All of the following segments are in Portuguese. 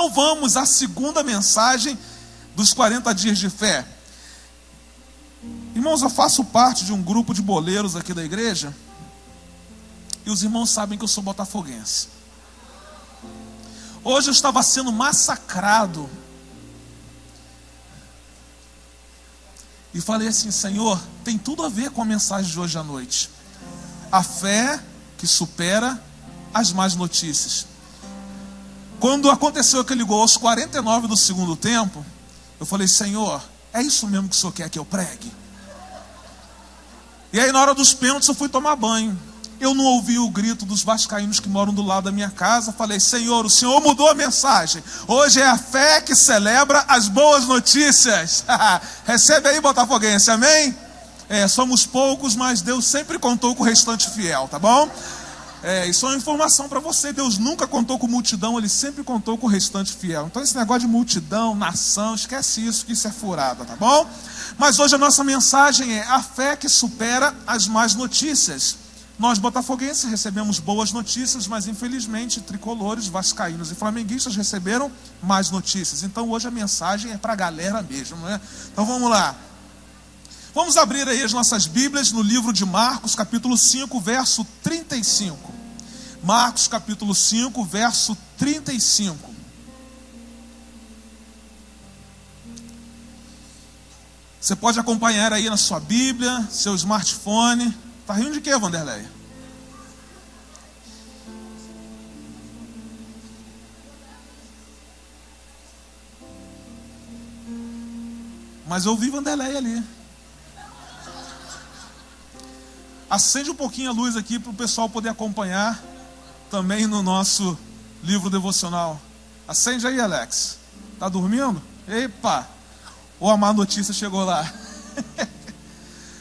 Então vamos à segunda mensagem dos 40 dias de fé. Irmãos, eu faço parte de um grupo de boleiros aqui da igreja. E os irmãos sabem que eu sou botafoguense. Hoje eu estava sendo massacrado. E falei assim: Senhor, tem tudo a ver com a mensagem de hoje à noite. A fé que supera as más notícias. Quando aconteceu aquele gol aos 49 do segundo tempo, eu falei: Senhor, é isso mesmo que o Senhor quer que eu pregue? E aí na hora dos pênaltis eu fui tomar banho. Eu não ouvi o grito dos vascaínos que moram do lado da minha casa. Falei: Senhor, o Senhor mudou a mensagem. Hoje é a fé que celebra as boas notícias. Recebe aí, botafoguense, amém? Somos poucos, mas Deus sempre contou com o restante fiel, tá bom? Isso é uma informação para você. Deus nunca contou com multidão, Ele sempre contou com o restante fiel. Então esse negócio de multidão, nação, esquece isso, que isso é furada, tá bom? Mas hoje a nossa mensagem é a fé que supera as más notícias. Nós botafoguenses recebemos boas notícias, mas infelizmente tricolores, vascaínos e flamenguistas receberam más notícias. Então hoje a mensagem é para a galera mesmo, não é? Então vamos lá. Vamos abrir aí as nossas Bíblias no livro de Marcos, capítulo 5, verso 35. Marcos, capítulo 5, verso 35. Você pode acompanhar aí na sua Bíblia, seu smartphone. Tá rindo de quê, Vanderlei? Mas eu vi Vanderlei ali. Acende um pouquinho a luz aqui para o pessoal poder acompanhar também no nosso livro devocional. Acende aí, Alex. Tá dormindo? Epa! Ou a má notícia chegou lá.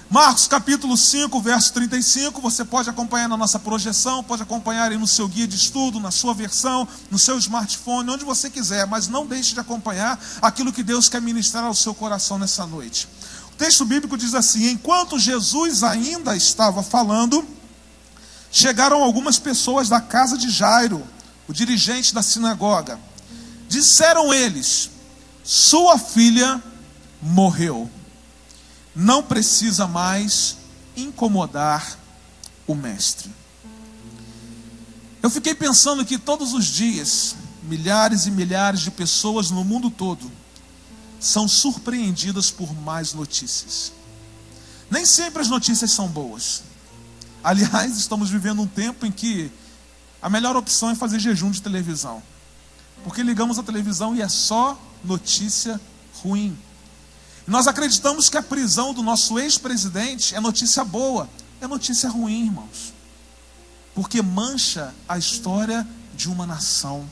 Marcos capítulo 5, verso 35, você pode acompanhar na nossa projeção, pode acompanhar aí no seu guia de estudo, na sua versão, no seu smartphone, onde você quiser, mas não deixe de acompanhar aquilo que Deus quer ministrar ao seu coração nessa noite. O texto bíblico diz assim: enquanto Jesus ainda estava falando, chegaram algumas pessoas da casa de Jairo, o dirigente da sinagoga. Disseram eles: sua filha morreu. Não precisa mais incomodar o mestre. Eu fiquei pensando que todos os dias, milhares e milhares de pessoas no mundo todo são surpreendidas por más notícias. Nem sempre as notícias são boas. Aliás, estamos vivendo um tempo em que a melhor opção é fazer jejum de televisão. Porque ligamos a televisão e é só notícia ruim. Nós acreditamos que a prisão do nosso ex-presidente é notícia boa. É notícia ruim, irmãos. Porque mancha a história de uma nação.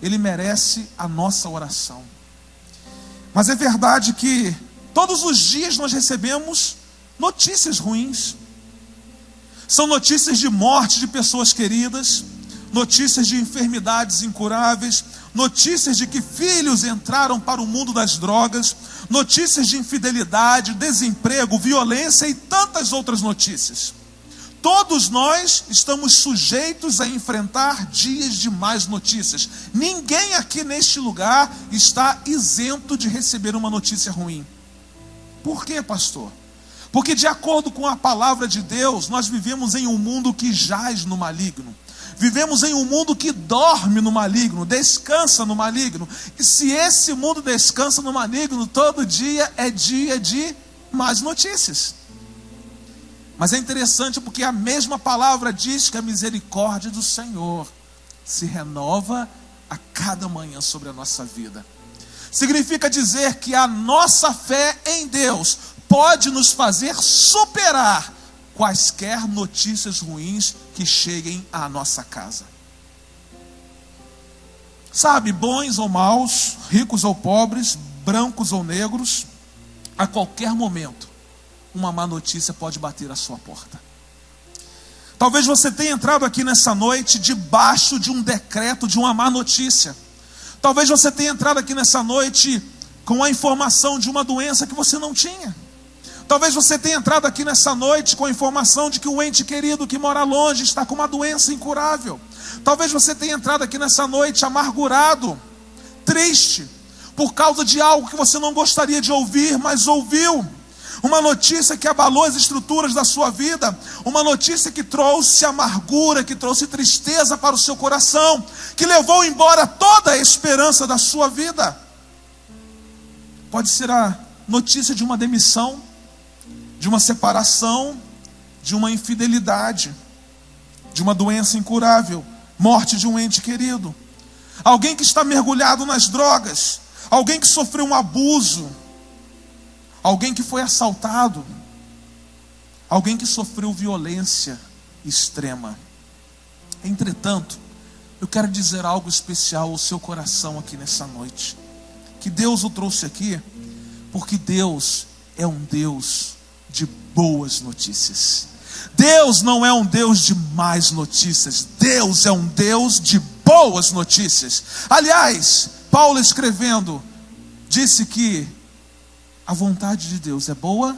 Ele merece a nossa oração. Mas é verdade que todos os dias nós recebemos notícias ruins. São notícias de morte de pessoas queridas, notícias de enfermidades incuráveis, notícias de que filhos entraram para o mundo das drogas, notícias de infidelidade, desemprego, violência e tantas outras notícias. Todos nós estamos sujeitos a enfrentar dias de más notícias. Ninguém aqui neste lugar está isento de receber uma notícia ruim. Por quê, pastor? Porque de acordo com a palavra de Deus, nós vivemos em um mundo que jaz no maligno. Vivemos em um mundo que dorme no maligno, descansa no maligno. E se esse mundo descansa no maligno, todo dia é dia de más notícias. Mas é interessante porque a mesma palavra diz que a misericórdia do Senhor se renova a cada manhã sobre a nossa vida. Significa dizer que a nossa fé em Deus pode nos fazer superar quaisquer notícias ruins que cheguem à nossa casa. Sabe, bons ou maus, ricos ou pobres, brancos ou negros, a qualquer momento, uma má notícia pode bater à sua porta. Talvez você tenha entrado aqui nessa noite debaixo de um decreto de uma má notícia. Talvez você tenha entrado aqui nessa noite com a informação de uma doença que você não tinha. Talvez você tenha entrado aqui nessa noite com a informação de que um ente querido que mora longe está com uma doença incurável. Talvez você tenha entrado aqui nessa noite amargurado, triste por causa de algo que você não gostaria de ouvir, mas ouviu. Uma notícia que abalou as estruturas da sua vida, uma notícia que trouxe amargura, que trouxe tristeza para o seu coração, que levou embora toda a esperança da sua vida. Pode ser a notícia de uma demissão, de uma separação, de uma infidelidade, de uma doença incurável, morte de um ente querido, alguém que está mergulhado nas drogas, alguém que sofreu um abuso, alguém que foi assaltado, alguém que sofreu violência extrema. Entretanto, eu quero dizer algo especial ao seu coração aqui nessa noite, que Deus o trouxe aqui, porque Deus é um Deus de boas notícias. Deus não é um Deus de más notícias, Deus é um Deus de boas notícias. Aliás, Paulo escrevendo, disse que a vontade de Deus é boa,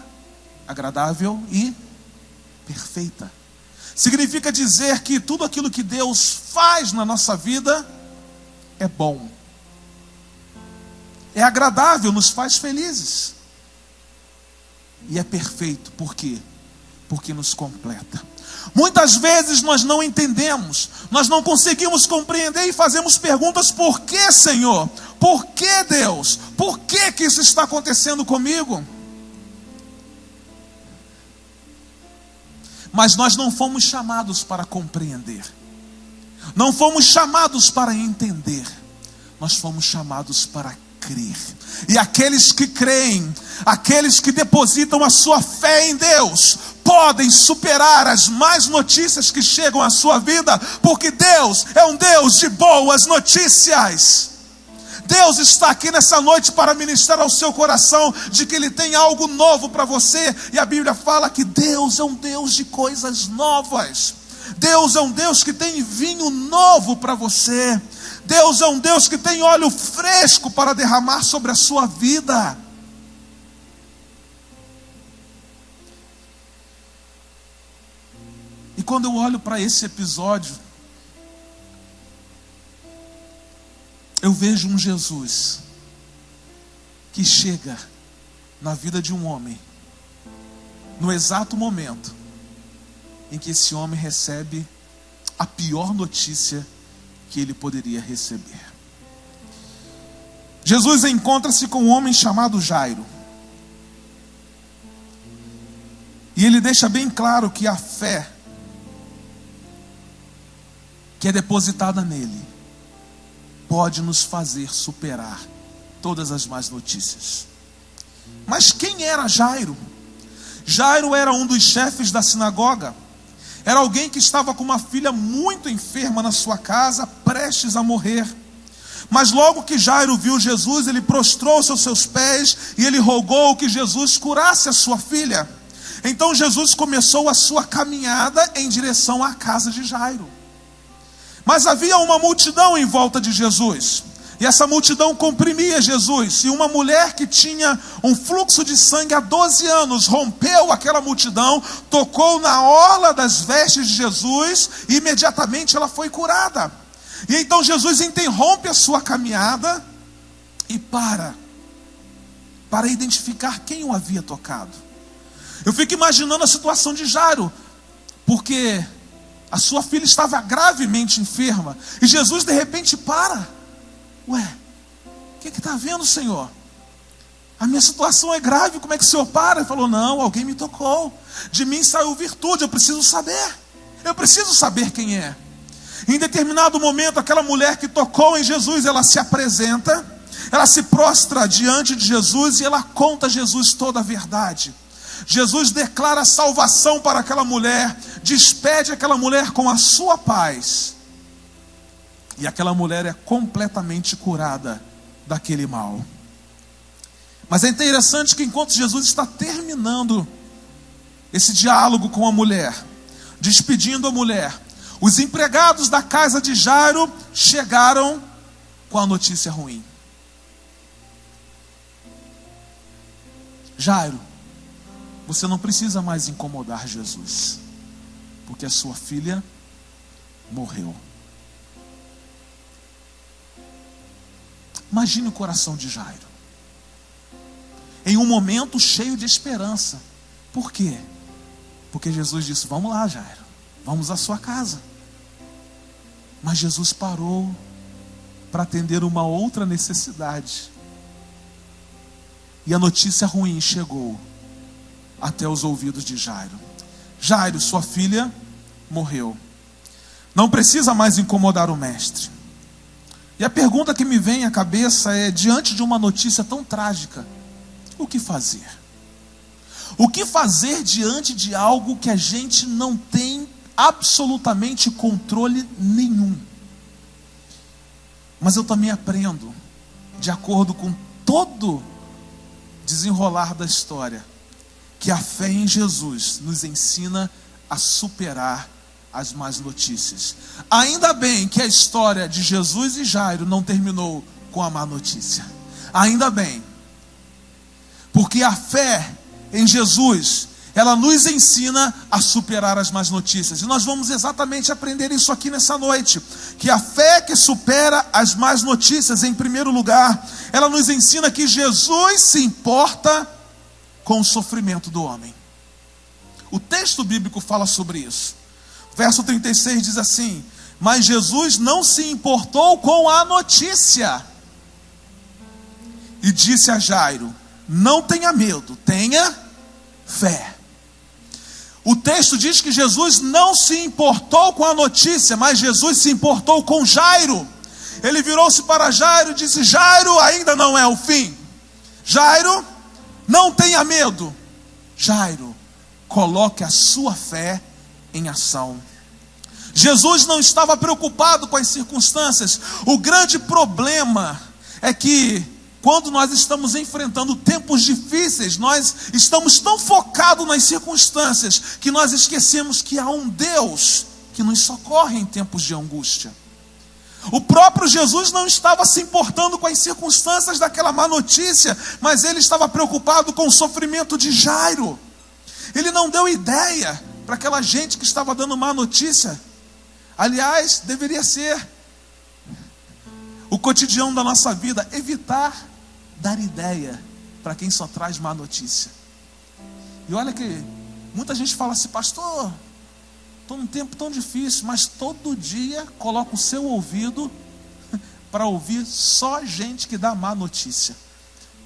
agradável e perfeita. Significa dizer que tudo aquilo que Deus faz na nossa vida é bom, é agradável, nos faz felizes. E é perfeito, por quê? Porque nos completa. Muitas vezes nós não entendemos, nós não conseguimos compreender e fazemos perguntas: por que, Senhor? Por que, Deus? Por que isso está acontecendo comigo? Mas nós não fomos chamados para compreender, não fomos chamados para entender, nós fomos chamados para crer. E aqueles que creem, aqueles que depositam a sua fé em Deus, podem superar as más notícias que chegam à sua vida, porque Deus é um Deus de boas notícias. Deus está aqui nessa noite para ministrar ao seu coração de que Ele tem algo novo para você. E a Bíblia fala que Deus é um Deus de coisas novas. Deus é um Deus que tem vinho novo para você. Deus é um Deus que tem óleo fresco para derramar sobre a sua vida. E quando eu olho para esse episódio, eu vejo um Jesus que chega na vida de um homem, no exato momento em que esse homem recebe a pior notícia que ele poderia receber. Jesus encontra-se com um homem chamado Jairo. E ele deixa bem claro que a fé que é depositada nele pode nos fazer superar todas as más notícias. Mas quem era Jairo? Jairo era um dos chefes da sinagoga. Era alguém que estava com uma filha muito enferma na sua casa, prestes a morrer. Mas logo que Jairo viu Jesus, ele prostrou-se aos seus pés e ele rogou que Jesus curasse a sua filha. Então Jesus começou a sua caminhada em direção à casa de Jairo. Mas havia uma multidão em volta de Jesus, e essa multidão comprimia Jesus. E uma mulher que tinha um fluxo de sangue há 12 anos rompeu aquela multidão, tocou na orla das vestes de Jesus e imediatamente ela foi curada. E então Jesus interrompe a sua caminhada e para identificar quem o havia tocado. Eu fico imaginando a situação de Jairo, porque a sua filha estava gravemente enferma, e Jesus de repente para. Ué, o que está havendo, Senhor? A minha situação é grave, como é que o Senhor para? Ele falou: não, alguém me tocou, de mim saiu virtude, eu preciso saber quem é. Em determinado momento, aquela mulher que tocou em Jesus, ela se apresenta, ela se prostra diante de Jesus e ela conta a Jesus toda a verdade. Jesus declara salvação para aquela mulher, despede aquela mulher com a sua paz, e aquela mulher é completamente curada daquele mal. Mas é interessante que enquanto Jesus está terminando esse diálogo com a mulher, despedindo a mulher, os empregados da casa de Jairo chegaram com a notícia ruim. Jairo, você não precisa mais incomodar Jesus, porque a sua filha morreu. Imagine o coração de Jairo. Em um momento cheio de esperança. Por quê? Porque Jesus disse: vamos lá, Jairo, vamos à sua casa. Mas Jesus parou para atender uma outra necessidade. E a notícia ruim chegou até os ouvidos de Jairo. Jairo, sua filha morreu. Não precisa mais incomodar o mestre. E a pergunta que me vem à cabeça é: diante de uma notícia tão trágica, o que fazer? O que fazer diante de algo que a gente não tem absolutamente controle nenhum? Mas eu também aprendo, de acordo com todo desenrolar da história, que a fé em Jesus nos ensina a superar as más notícias. Ainda bem que a história de Jesus e Jairo não terminou com a má notícia. Ainda bem. Porque a fé em Jesus, ela nos ensina a superar as más notícias. E nós vamos exatamente aprender isso aqui nessa noite. Que a fé que supera as más notícias, em primeiro lugar, ela nos ensina que Jesus se importa com o sofrimento do homem. O texto bíblico fala sobre isso. Verso 36 diz assim: mas Jesus não se importou com a notícia. E disse a Jairo: não tenha medo, tenha fé. O texto diz que Jesus não se importou com a notícia, mas Jesus se importou com Jairo. Ele virou-se para Jairo e disse: Jairo, ainda não é o fim. Jairo, não tenha medo. Jairo, coloque a sua fé em ação. Jesus não estava preocupado com as circunstâncias. O grande problema é que quando nós estamos enfrentando tempos difíceis, nós estamos tão focados nas circunstâncias que nós esquecemos que há um Deus que nos socorre em tempos de angústia. O próprio Jesus não estava se importando com as circunstâncias daquela má notícia, mas ele estava preocupado com o sofrimento de Jairo. Ele não deu ideia para aquela gente que estava dando má notícia. Aliás, deveria ser o cotidiano da nossa vida, evitar dar ideia para quem só traz má notícia. E olha que muita gente fala assim: pastor, estou num tempo tão difícil, mas todo dia coloca o seu ouvido para ouvir só gente que dá má notícia.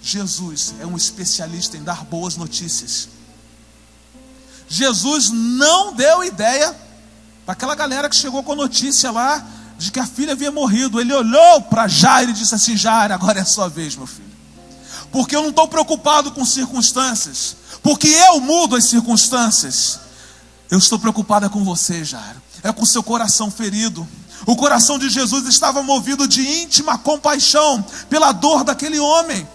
Jesus é um especialista em dar boas notícias. Jesus não deu ideia para aquela galera que chegou com a notícia lá de que a filha havia morrido. Ele olhou para Jairo e disse assim: Jairo, agora é a sua vez, meu filho. Porque eu não estou preocupado com circunstâncias, porque eu mudo as circunstâncias. Eu estou preocupado com você, Jairo. É com o seu coração ferido. O coração de Jesus estava movido de íntima compaixão pela dor daquele homem.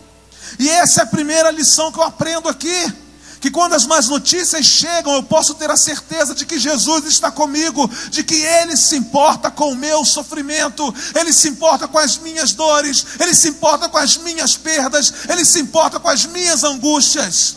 E essa é a primeira lição que eu aprendo aqui. Que quando as más notícias chegam, eu posso ter a certeza de que Jesus está comigo, de que Ele se importa com o meu sofrimento, Ele se importa com as minhas dores, Ele se importa com as minhas perdas, Ele se importa com as minhas angústias.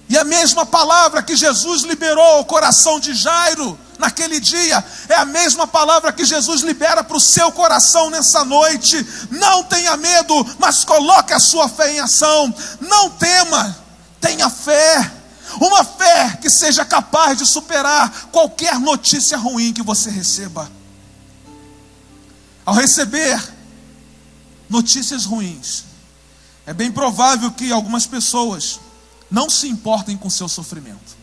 E a mesma palavra que Jesus liberou ao coração de Jairo naquele dia, é a mesma palavra que Jesus libera para o seu coração nessa noite. Não tenha medo, mas coloque a sua fé em ação. Não tema, tenha fé. Uma fé que seja capaz de superar qualquer notícia ruim que você receba. Ao receber notícias ruins, é bem provável que algumas pessoas não se importem com o seu sofrimento.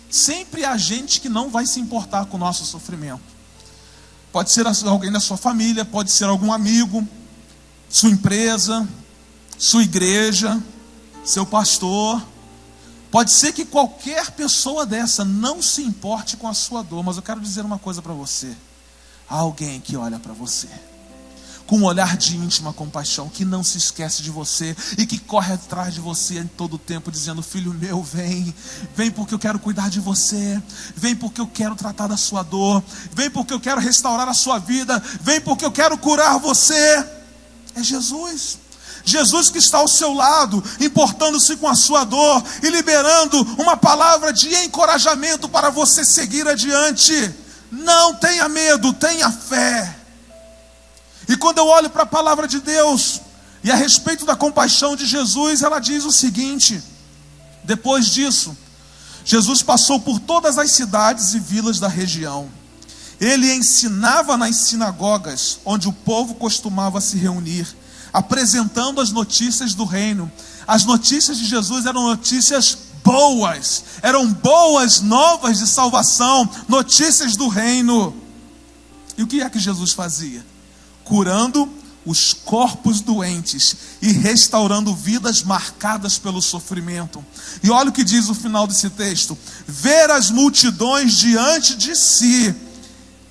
Sempre há gente que não vai se importar com o nosso sofrimento. Pode ser alguém da sua família, pode ser algum amigo, sua empresa, sua igreja, seu pastor. Pode ser que qualquer pessoa dessa não se importe com a sua dor, mas eu quero dizer uma coisa para você. Há alguém que olha para você com um olhar de íntima compaixão, que não se esquece de você e que corre atrás de você em todo o tempo, dizendo: filho meu, vem porque eu quero cuidar de você, vem porque eu quero tratar da sua dor, vem porque eu quero restaurar a sua vida, vem porque eu quero curar você. É Jesus. Jesus que está ao seu lado, importando-se com a sua dor e liberando uma palavra de encorajamento para você seguir adiante. Não tenha medo, tenha fé. E quando eu olho para a palavra de Deus, e a respeito da compaixão de Jesus, ela diz o seguinte: depois disso, Jesus passou por todas as cidades e vilas da região. Ele ensinava nas sinagogas, onde o povo costumava se reunir, apresentando as notícias do reino. As notícias de Jesus eram notícias boas, eram boas novas de salvação, notícias do reino. E o que é que Jesus fazia? Curando os corpos doentes e restaurando vidas marcadas pelo sofrimento. E olha o que diz o final desse texto: ver as multidões diante de si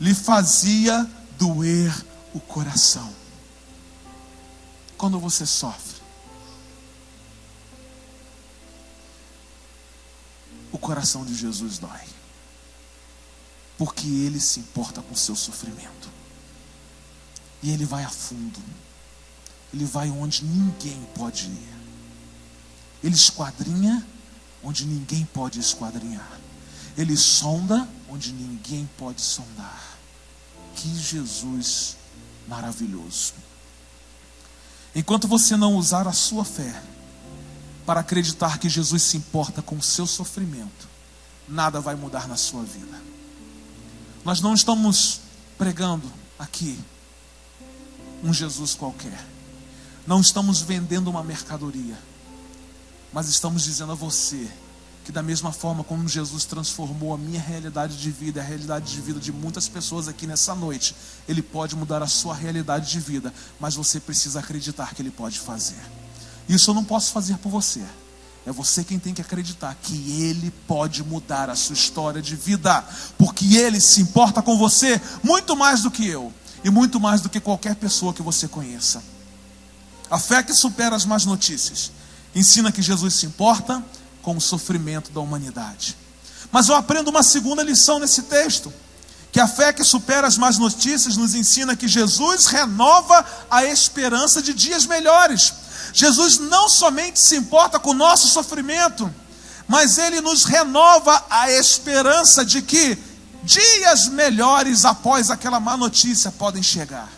lhe fazia doer o coração. Quando você sofre, o coração de Jesus dói, porque Ele se importa com o seu sofrimento. E Ele vai a fundo. Ele vai onde ninguém pode ir. Ele esquadrinha onde ninguém pode esquadrinhar. Ele sonda onde ninguém pode sondar. Que Jesus maravilhoso. Enquanto você não usar a sua fé para acreditar que Jesus se importa com o seu sofrimento, nada vai mudar na sua vida. Nós não estamos pregando aqui um Jesus qualquer. Não estamos vendendo uma mercadoria, mas estamos dizendo a você que da mesma forma como Jesus transformou a minha realidade de vida, a realidade de vida de muitas pessoas aqui nessa noite, Ele pode mudar a sua realidade de vida, mas você precisa acreditar que Ele pode fazer. Isso eu não posso fazer por você. É você quem tem que acreditar que Ele pode mudar a sua história de vida, porque Ele se importa com você muito mais do que eu, e muito mais do que qualquer pessoa que você conheça. A fé que supera as más notícias ensina que Jesus se importa com o sofrimento da humanidade. Mas eu aprendo uma segunda lição nesse texto, que a fé que supera as más notícias nos ensina que Jesus renova a esperança de dias melhores. Jesus não somente se importa com o nosso sofrimento, mas Ele nos renova a esperança de que dias melhores após aquela má notícia podem chegar.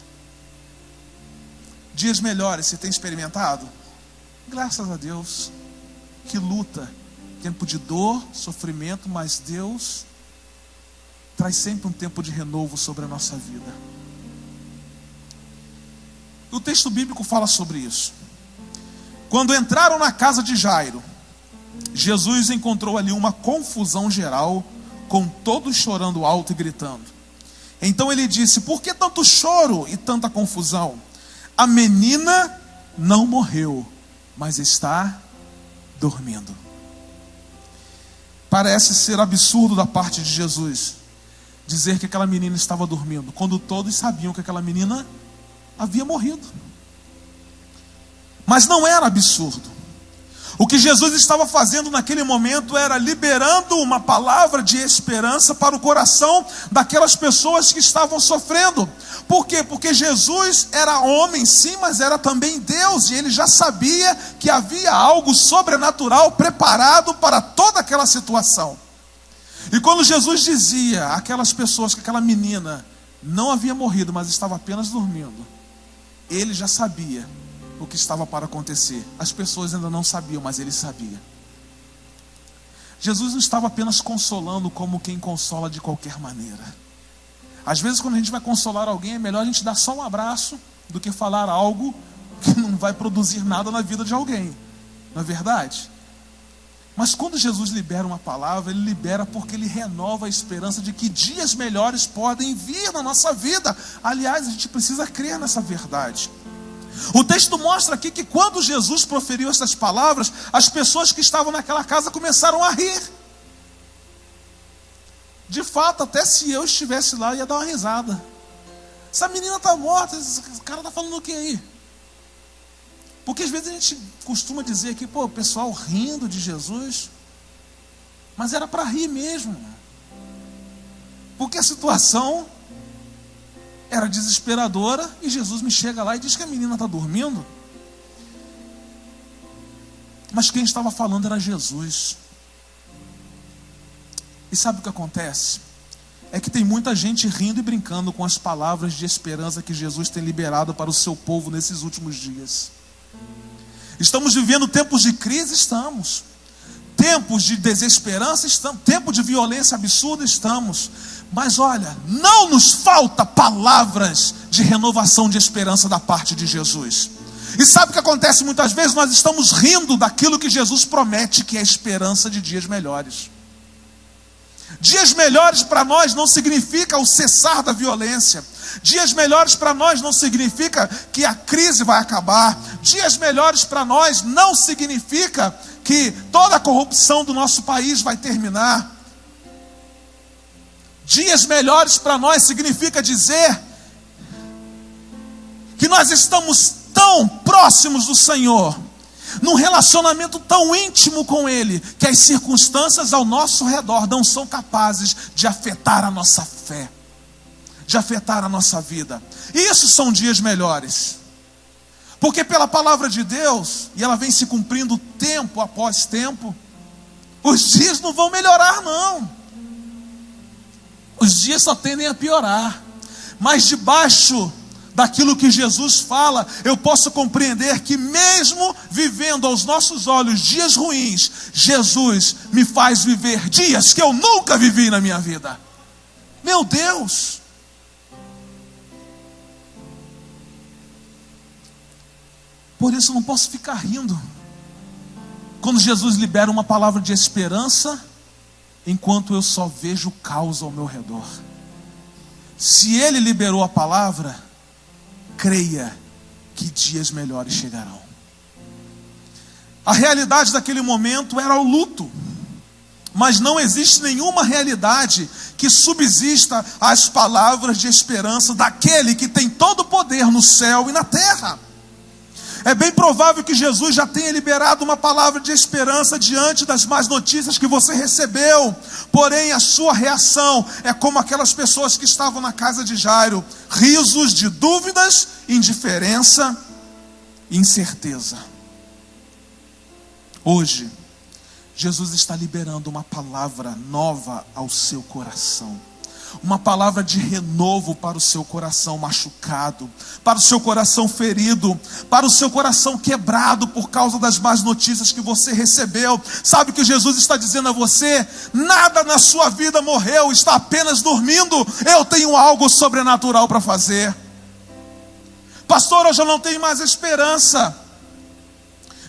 Dias melhores, você tem experimentado? Graças a Deus. Que luta, tempo de dor, sofrimento, mas Deus traz sempre um tempo de renovo sobre a nossa vida. O texto bíblico fala sobre isso. Quando entraram na casa de Jairo, Jesus encontrou ali uma confusão geral, com todos chorando alto e gritando. Então ele disse: por que tanto choro e tanta confusão? A menina não morreu, mas está dormindo. Parece ser absurdo da parte de Jesus dizer que aquela menina estava dormindo, quando todos sabiam que aquela menina havia morrido. Mas não era absurdo. O que Jesus estava fazendo naquele momento era liberando uma palavra de esperança para o coração daquelas pessoas que estavam sofrendo. Por quê? Porque Jesus era homem sim, mas era também Deus, e Ele já sabia que havia algo sobrenatural preparado para toda aquela situação. E quando Jesus dizia àquelas pessoas que aquela menina não havia morrido, mas estava apenas dormindo, Ele já sabia o que estava para acontecer. As pessoas ainda não sabiam, mas Ele sabia. Jesus não estava apenas consolando como quem consola de qualquer maneira. Às vezes quando a gente vai consolar alguém, é melhor a gente dar só um abraço do que falar algo que não vai produzir nada na vida de alguém. Não é verdade? Mas quando Jesus libera uma palavra, Ele libera porque Ele renova a esperança de que dias melhores podem vir na nossa vida. Aliás, a gente precisa crer nessa verdade. O texto mostra aqui que quando Jesus proferiu essas palavras, as pessoas que estavam naquela casa começaram a rir. De fato, até se eu estivesse lá, eu ia dar uma risada. Essa menina está morta, esse cara está falando o que aí? Porque às vezes a gente costuma dizer aqui, pô, o pessoal rindo de Jesus, mas era para rir mesmo. Porque a situação era desesperadora, e Jesus me chega lá e diz que a menina está dormindo. Mas quem estava falando era Jesus. E sabe o que acontece? é que tem muita gente rindo e brincando com as palavras de esperança que Jesus tem liberado para o seu povo nesses últimos dias. Estamos vivendo tempos de crise? Estamos. Tempos de desesperança? Estamos. Tempo de violência absurda? Estamos. Mas olha, não nos falta palavras de renovação de esperança da parte de Jesus. E sabe o que acontece muitas vezes? Nós estamos rindo daquilo que Jesus promete, que é a esperança de dias melhores. Dias melhores para nós não significa o cessar da violência. Dias melhores para nós não significa que a crise vai acabar. Dias melhores para nós não significa que toda a corrupção do nosso país vai terminar. Dias melhores para nós significa dizer que nós estamos tão próximos do Senhor, num relacionamento tão íntimo com Ele, que as circunstâncias ao nosso redor não são capazes de afetar a nossa fé, de afetar a nossa vida. Isso são dias melhores, porque pela palavra de Deus, e ela vem se cumprindo tempo após tempo, os dias não vão melhorar não, os dias só tendem a piorar. Mas debaixo daquilo que Jesus fala, eu posso compreender que mesmo vivendo aos nossos olhos dias ruins, Jesus me faz viver dias que eu nunca vivi na minha vida. Meu Deus! Por isso eu não posso ficar rindo quando Jesus libera uma palavra de esperança, enquanto eu só vejo caos ao meu redor. Se Ele liberou a palavra, creia que dias melhores chegarão. A realidade daquele momento era o luto, mas não existe nenhuma realidade que subsista às palavras de esperança daquele que tem todo o poder no céu e na terra. É bem provável que Jesus já tenha liberado uma palavra de esperança diante das más notícias que você recebeu. Porém, a sua reação é como aquelas pessoas que estavam na casa de Jairo: risos de dúvidas, indiferença e incerteza. Hoje, Jesus está liberando uma palavra nova ao seu coração. Uma palavra de renovo para o seu coração machucado, para o seu coração ferido, para o seu coração quebrado por causa das más notícias que você recebeu. Sabe o que Jesus está dizendo a você? Nada na sua vida morreu, está apenas dormindo. Eu tenho algo sobrenatural para fazer. Pastor, hoje eu não tenho mais esperança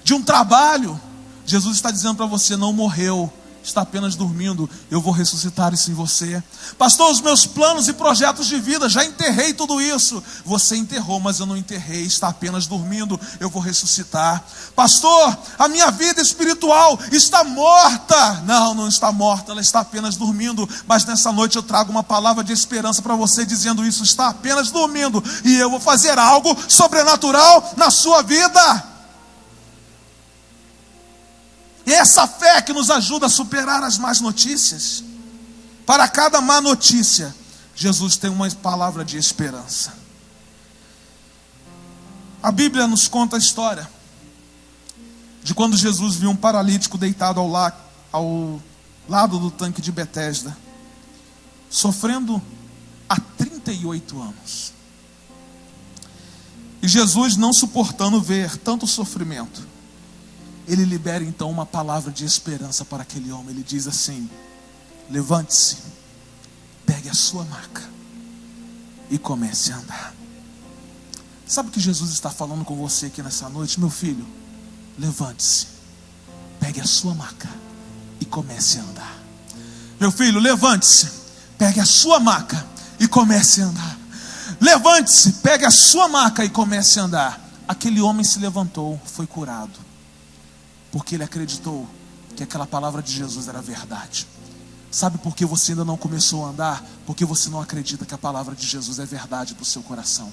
de um trabalho. Jesus está dizendo para você: não morreu, está apenas dormindo, eu vou ressuscitar isso em você. Pastor, os meus planos e projetos de vida, já enterrei tudo isso. Você enterrou, mas eu não enterrei, está apenas dormindo, eu vou ressuscitar. Pastor, a minha vida espiritual está morta. Não, não está morta, ela está apenas dormindo. Mas nessa noite eu trago uma palavra de esperança para você, dizendo isso: está apenas dormindo, e eu vou fazer algo sobrenatural na sua vida. E essa fé que nos ajuda a superar as más notícias. Para cada má notícia, Jesus tem uma palavra de esperança. A Bíblia nos conta a história de quando Jesus viu um paralítico deitado ao lado do tanque de Betesda, sofrendo há 38 anos. E Jesus, não suportando ver tanto sofrimento, Ele libera então uma palavra de esperança para aquele homem. Ele diz assim: levante-se, pegue a sua maca e comece a andar. Sabe o que Jesus está falando com você aqui nessa noite? Meu filho, levante-se, pegue a sua maca e comece a andar. Meu filho, levante-se, pegue a sua maca e comece a andar. Levante-se, pegue a sua maca e comece a andar. Aquele homem se levantou, foi curado, porque ele acreditou que aquela palavra de Jesus era verdade. Sabe por que você ainda não começou a andar? Porque você não acredita que a palavra de Jesus é verdade para o seu coração.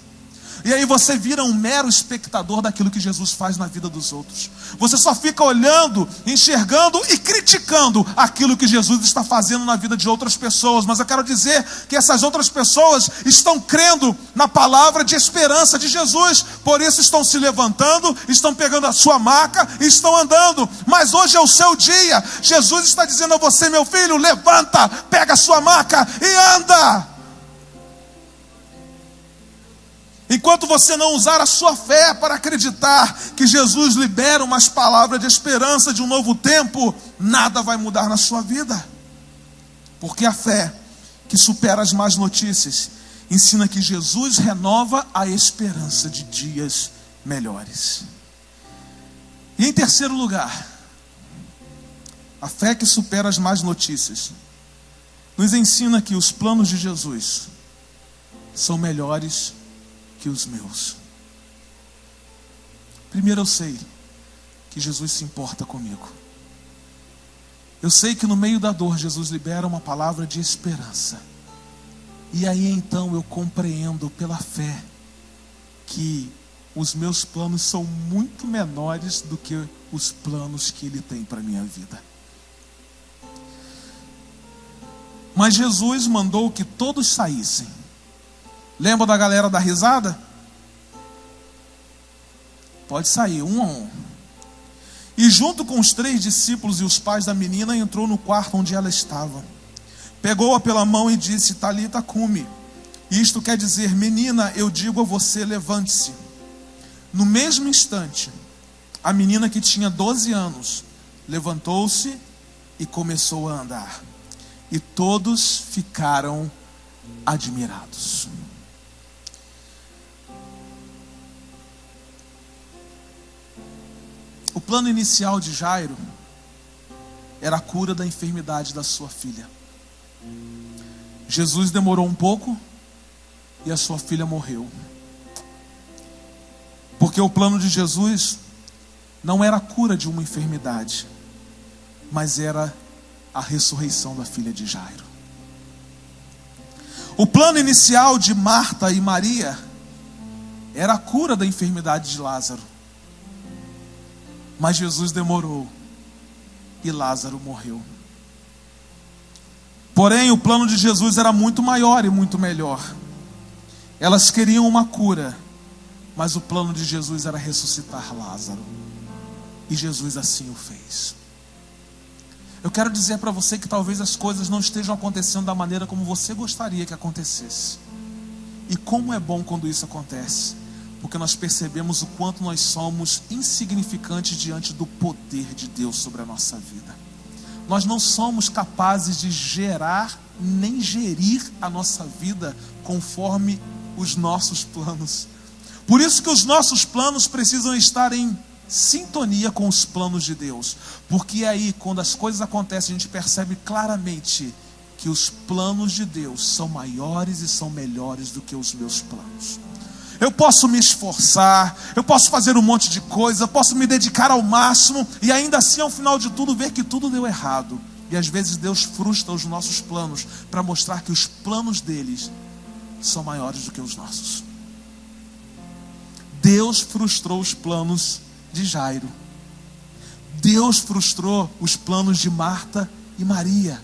E aí você vira um mero espectador daquilo que Jesus faz na vida dos outros. Você só fica olhando, enxergando e criticando aquilo que Jesus está fazendo na vida de outras pessoas. Mas eu quero dizer que essas outras pessoas estão crendo na palavra de esperança de Jesus. Por isso estão se levantando, estão pegando a sua maca e estão andando. Mas hoje é o seu dia. Jesus está dizendo a você: meu filho, levanta, pega a sua maca e anda. Enquanto você não usar a sua fé para acreditar que Jesus libera umas palavras de esperança de um novo tempo, nada vai mudar na sua vida. Porque a fé que supera as más notícias ensina que Jesus renova a esperança de dias melhores. E em terceiro lugar, a fé que supera as más notícias nos ensina que os planos de Jesus são melhores que os meus. Primeiro, eu sei que Jesus se importa comigo. Eu sei que no meio da dor Jesus libera uma palavra de esperança. E aí então eu compreendo pela fé que os meus planos são muito menores do que os planos que Ele tem para a minha vida. Mas Jesus mandou que todos saíssem. Lembra da galera da risada? Pode sair, um a um. E junto com os 3 discípulos e os pais da menina, entrou no quarto onde ela estava. Pegou-a pela mão e disse: Talita cumi. Isto quer dizer: menina, eu digo a você, levante-se. No mesmo instante, a menina, que tinha 12 anos, levantou-se e começou a andar. E todos ficaram admirados. O plano inicial de Jairo era a cura da enfermidade da sua filha. Jesus demorou um pouco e a sua filha morreu. Porque o plano de Jesus não era a cura de uma enfermidade, mas era a ressurreição da filha de Jairo. O plano inicial de Marta e Maria era a cura da enfermidade de Lázaro. Mas Jesus demorou e Lázaro morreu. Porém, o plano de Jesus era muito maior e muito melhor. Elas queriam uma cura, mas o plano de Jesus era ressuscitar Lázaro. E Jesus assim o fez. Eu quero dizer para você que talvez as coisas não estejam acontecendo da maneira como você gostaria que acontecesse. E como é bom quando isso acontece, porque nós percebemos o quanto nós somos insignificantes diante do poder de Deus sobre a nossa vida. Nós não somos capazes de gerar nem gerir a nossa vida conforme os nossos planos. Por isso que os nossos planos precisam estar em sintonia com os planos de Deus. Porque aí, quando as coisas acontecem, a gente percebe claramente que os planos de Deus são maiores e são melhores do que os meus planos. Eu posso me esforçar, eu posso fazer um monte de coisa, eu posso me dedicar ao máximo, e ainda assim, ao final de tudo, ver que tudo deu errado. E às vezes Deus frustra os nossos planos para mostrar que os planos deles são maiores do que os nossos. Deus frustrou os planos de Jairo. Deus frustrou os planos de Marta e Maria.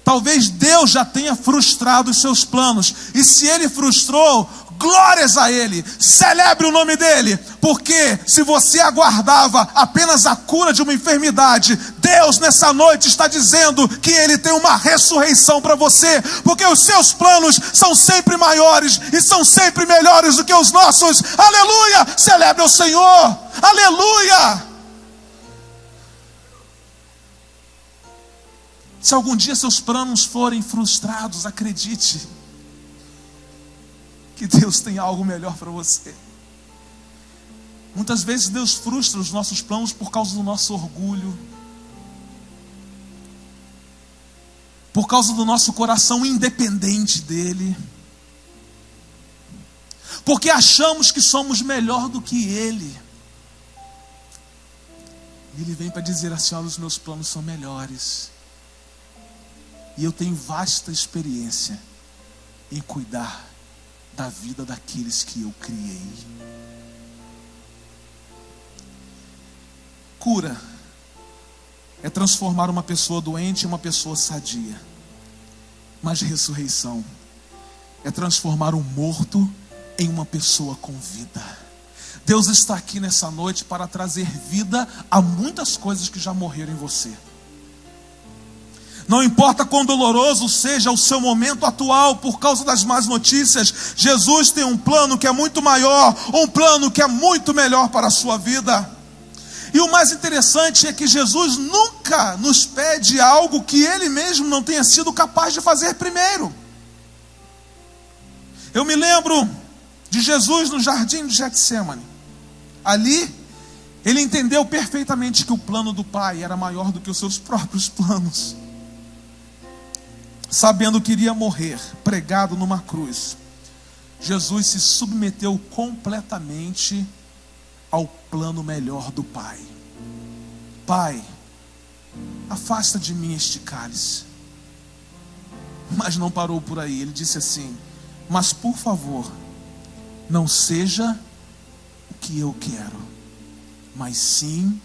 Talvez Deus já tenha frustrado os seus planos. E se Ele frustrou, glórias a Ele, celebre o nome dEle. Porque se você aguardava apenas a cura de uma enfermidade, Deus nessa noite está dizendo que Ele tem uma ressurreição para você. Porque os seus planos são sempre maiores e são sempre melhores do que os nossos. Aleluia! Celebre o Senhor! Aleluia! Se algum dia seus planos forem frustrados, acredite que Deus tem algo melhor para você. Muitas vezes Deus frustra os nossos planos por causa do nosso orgulho, por causa do nosso coração independente dEle, porque achamos que somos melhor do que Ele. E Ele vem para dizer assim: olha, os meus planos são melhores. E eu tenho vasta experiência em cuidar da vida daqueles que eu criei. Cura é transformar uma pessoa doente em uma pessoa sadia. Mas ressurreição é transformar um morto em uma pessoa com vida. Deus está aqui nessa noite para trazer vida a muitas coisas que já morreram em você. Não importa quão doloroso seja o seu momento atual por causa das más notícias, Jesus tem um plano que é muito maior, um plano que é muito melhor para a sua vida. E o mais interessante é que Jesus nunca nos pede algo que Ele mesmo não tenha sido capaz de fazer primeiro. Eu me lembro de Jesus no jardim de Getsêmani. Ali, Ele entendeu perfeitamente que o plano do Pai era maior do que os seus próprios planos. Sabendo que iria morrer pregado numa cruz, Jesus se submeteu completamente ao plano melhor do Pai. Pai, afasta de mim este cálice. Mas não parou por aí. Ele disse assim: mas por favor, não seja o que eu quero, mas sim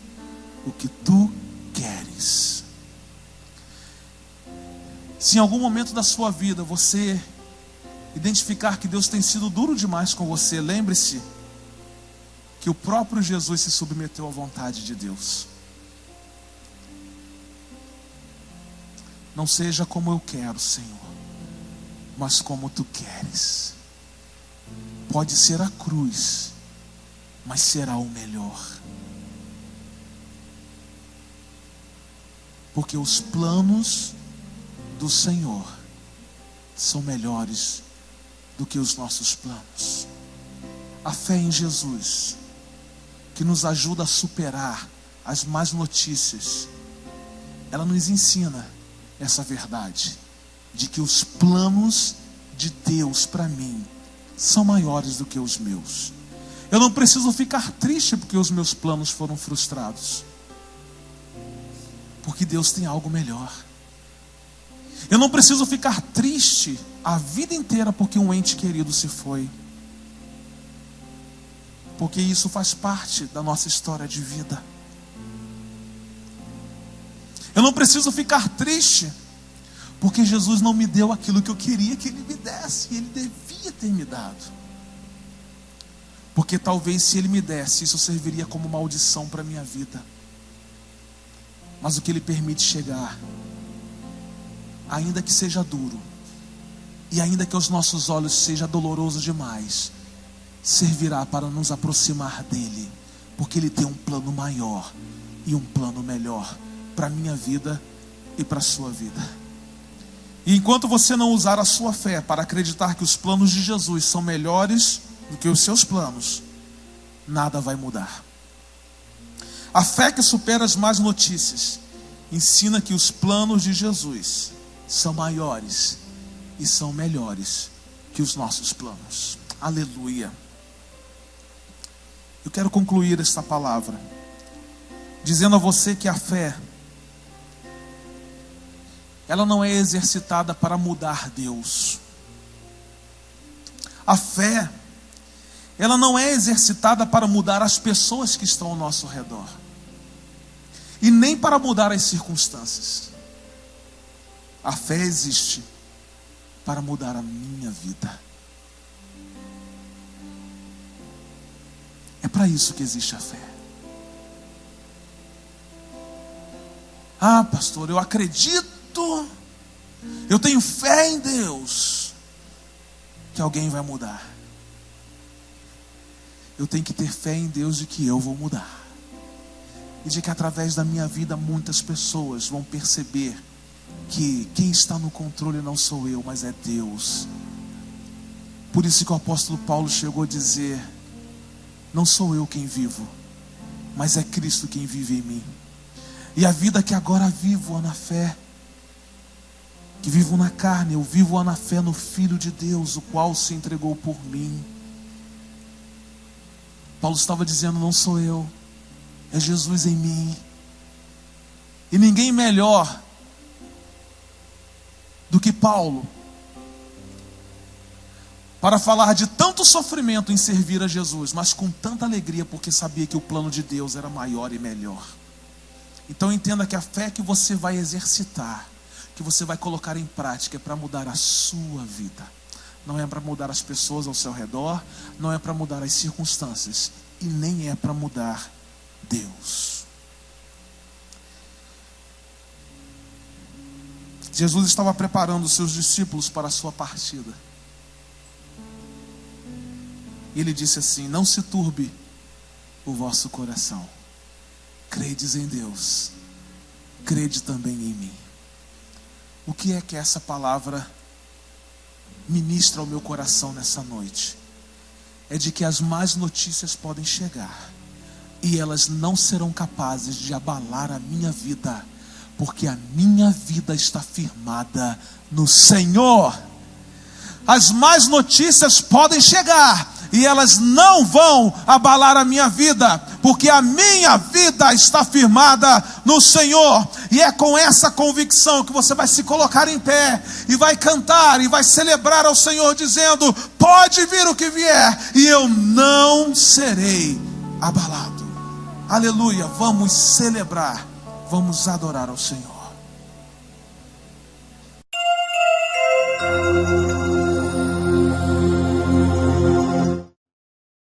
o que tu queres. Se em algum momento da sua vida você identificar que Deus tem sido duro demais com você, lembre-se que o próprio Jesus se submeteu à vontade de Deus. Não seja como eu quero, Senhor, mas como tu queres. Pode ser a cruz, mas será o melhor. Porque os planos do Senhor são melhores do que os nossos planos. A fé em Jesus, que nos ajuda a superar as más notícias, ela nos ensina essa verdade, de que os planos de Deus para mim são maiores do que os meus. Eu não preciso ficar triste porque os meus planos foram frustrados, porque Deus tem algo melhor. Eu não preciso ficar triste a vida inteira porque um ente querido se foi, porque isso faz parte da nossa história de vida. Eu não preciso ficar triste porque Jesus não me deu aquilo que eu queria que Ele me desse, e Ele devia ter me dado. Porque talvez se Ele me desse, isso serviria como maldição para a minha vida. Mas o que Ele permite chegar, ainda que seja duro, e ainda que aos nossos olhos seja doloroso demais, servirá para nos aproximar dEle, porque Ele tem um plano maior e um plano melhor para a minha vida e para a sua vida. E enquanto você não usar a sua fé para acreditar que os planos de Jesus são melhores do que os seus planos, nada vai mudar. A fé que supera as más notícias ensina que os planos de Jesus são maiores e são melhores que os nossos planos. Aleluia. Eu quero concluir esta palavra dizendo a você que a fé, ela não é exercitada para mudar Deus. A fé, ela não é exercitada para mudar as pessoas que estão ao nosso redor, e nem para mudar as circunstâncias. A fé existe para mudar a minha vida. É para isso que existe a fé. Ah, pastor, eu acredito, eu tenho fé em Deus que alguém vai mudar. Eu tenho que ter fé em Deus de que eu vou mudar, e de que através da minha vida muitas pessoas vão perceber que quem está no controle não sou eu, mas é Deus. Por isso que o apóstolo Paulo chegou a dizer: não sou eu quem vivo, mas é Cristo quem vive em mim. E a vida que agora vivo na fé, que vivo na carne, eu vivo na fé no Filho de Deus, o qual se entregou por mim. Paulo estava dizendo: não sou eu, é Jesus em mim. E ninguém melhor do que Paulo para falar de tanto sofrimento em servir a Jesus, mas com tanta alegria, porque sabia que o plano de Deus era maior e melhor. Então entenda que a fé que você vai exercitar, que você vai colocar em prática, é para mudar a sua vida. Não é para mudar as pessoas ao seu redor, não é para mudar as circunstâncias, e nem é para mudar Deus. Jesus estava preparando os seus discípulos para a sua partida. E ele disse assim: não se turbe o vosso coração. Credes em Deus, crede também em mim. O que é que essa palavra ministra ao meu coração nessa noite? É de que as más notícias podem chegar e elas não serão capazes de abalar a minha vida, porque a minha vida está firmada no Senhor. As más notícias podem chegar e elas não vão abalar a minha vida, porque a minha vida está firmada no Senhor. E é com essa convicção que você vai se colocar em pé e vai cantar e vai celebrar ao Senhor, dizendo: pode vir o que vier e eu não serei abalado. Aleluia. Vamos celebrar, vamos adorar ao Senhor.